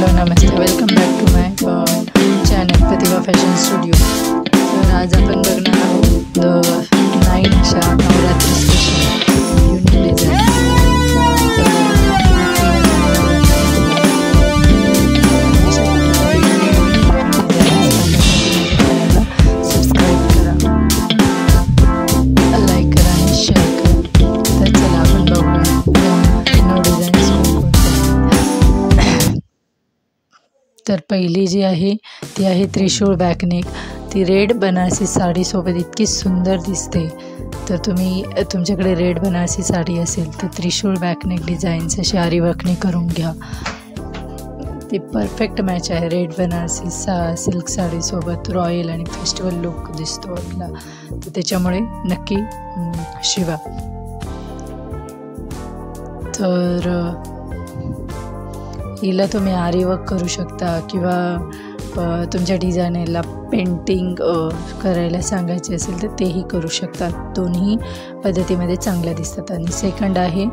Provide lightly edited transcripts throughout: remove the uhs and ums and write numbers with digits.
Namaste, welcome back to my channel Pratibha fashion studio. तर आज आपण बघणार आहोत 9 अशा Navratri special unique design. Subscribe करा, लाईक करा आणि शेअर करा। तर चला आपण बघूया न्यू डिझाईन्स। तर पहिली जी आहे ती आहे त्रिशूळ बॅकनेक। ती रेड बनारसी साडीसोबत इतकी सुंदर दिसते। तर तुमच्याकडे रेड बनारसी साडी असेल तर त्रिशूळ बॅकनेक डिझाईन्स अशी आरीवर्कनी करून घ्या। ती परफेक्ट मॅच आहे रेड बनारसी सिल्क साडीसोबत। रॉयल आणि फेस्टिवल लुक दिसतो आपला, तर त्याच्यामुळे नक्की शिवा। तर हिला तुम्ही आरीवर्क करू शकता किंवा तुमच्या डिझायनरला पेंटिंग करायला सांगायचे असेल तर तेही करू शकता। दोन्ही पद्धतीमध्ये चांगल्या दिसतात। आणि सेकंड आहे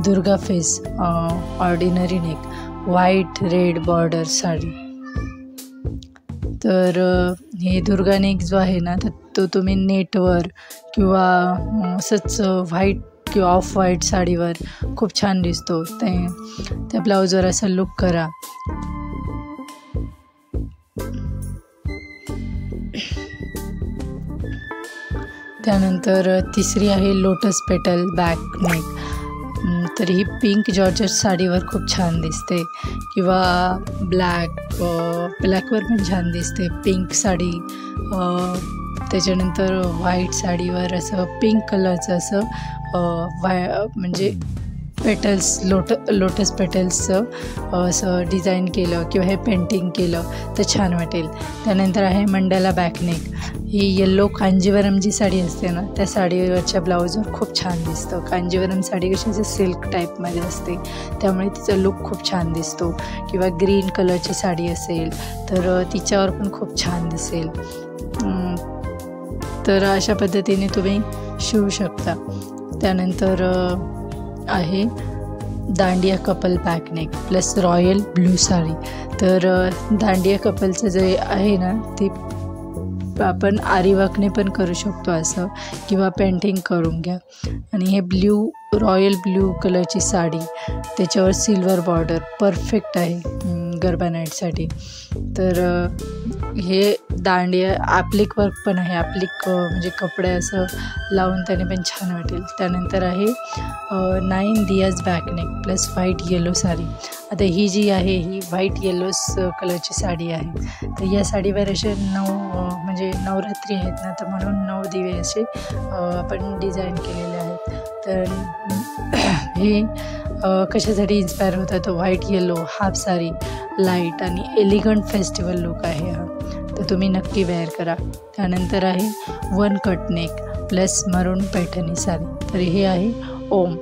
Durga face ordinary neck, white red border sari. तर हे दुर्गा नेक जो आहे ना, तर तो तुम्ही नेटवर किंवा असंच व्हाईट किंवा ऑफ व्हाईट साडीवर खूप छान दिसतो। त्या ब्लाऊजवर असा लुक करा। त्यानंतर तिसरी आहे लोटस पेटल बॅक नेक। तर ही पिंक जॉर्जेट साडीवर खूप छान दिसते किंवा ब्लॅकवर पण छान दिसते। पिंक साडी, त्याच्यानंतर व्हाईट साडीवर असं पिंक कलरचं असं म्हणजे पेटल्स लोटस पेटल्सचं असं डिझाईन केलं किंवा हे पेंटिंग केलं तर छान वाटेल। त्यानंतर आहे मंडाला बॅकनेक। ही येल्लो कांजीवरम जी साडी असते ना, त्या साडीवरच्या ब्लाऊजवर खूप छान दिसतं। कांजीवरम साडी कशी असं सिल्क टाईपमध्ये असते, त्यामुळे तिचा लुक खूप छान दिसतो। किंवा ग्रीन कलरची साडी असेल तर तिच्यावर पण खूप छान दिसेल। तर अशा पद्धतीने तुम्ही शिवू शकता। त्यानंतर आहे dandiya couple back neck plus royal blue sari. तर दांडिया कपलचं जे आहे ना, ती आपण आरीवर्कने पण करू शकतो असं, किंवा पेंटिंग करून घ्या। आणि हे रॉयल ब्ल्यू कलरची साडी, त्याच्यावर सिल्वर बॉर्डर परफेक्ट आहे गरबा नाईटसाठी। तर हे दांडिया ॲप्लिक वर्क पण आहे, ॲप्लिक म्हणजे कपडे असं लावून त्याने पण छान वाटेल। त्यानंतर आहे 9 दियाज back neck plus white yellow sari. आता ही जी आहे ही व्हाईट येलोस कलरची साडी आहे। तर या साडीवर असे 9 म्हणजे नवरात्री आहेत ना, तर म्हणून 9 दिवे असे आपण डिझाईन केलेले आहेत। तर हे कशासाठी इन्स्पायर होतं, तर white yellow half sari, light आणि एलिगंट फेस्टिवल लुक आहे हा, तर तुम्ही नक्की वेअर करा। त्यानंतर आहे 1 कट नेक प्लस मरून पैठणी साडी। तर हे आहे ओम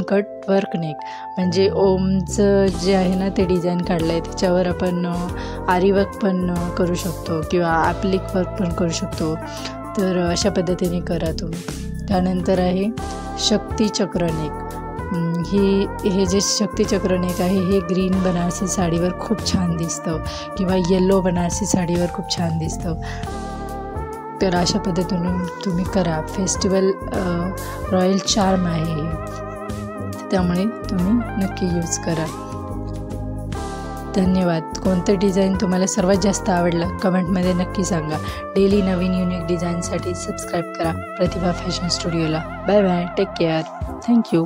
कट वर्क नेक, म्हणजे ओमचं जे आहे ना ते डिझाईन काढलं आहे, त्याच्यावर आपण आरीवर्क पण करू शकतो किंवा ॲप्लिक वर्क पण करू शकतो। तर अशा पद्धतीने करा तुम्ही। त्यानंतर आहे शक्तिचक्र नेक। हे जे शक्तिचक्र नेक आहे हे ग्रीन बनारसी साडीवर खूप छान दिसतं किंवा येलो बनारसी साडीवर खूप छान दिसतं। तर अशा पद्धतीने तुम्ही करा। फेस्टिवल रॉयल चार्म आहे हे, त्यामुळे तुम्ही नक्की यूज करा। धन्यवाद। कोणतं डिझाईन तुम्हाला सर्वात जास्त आवडलं कमेंटमध्ये नक्की सांगा। डेली नवीन युनिक डिझाईनसाठी सबस्क्राईब करा प्रतिभा फॅशन स्टुडिओला। Bye bye, take care, thank you.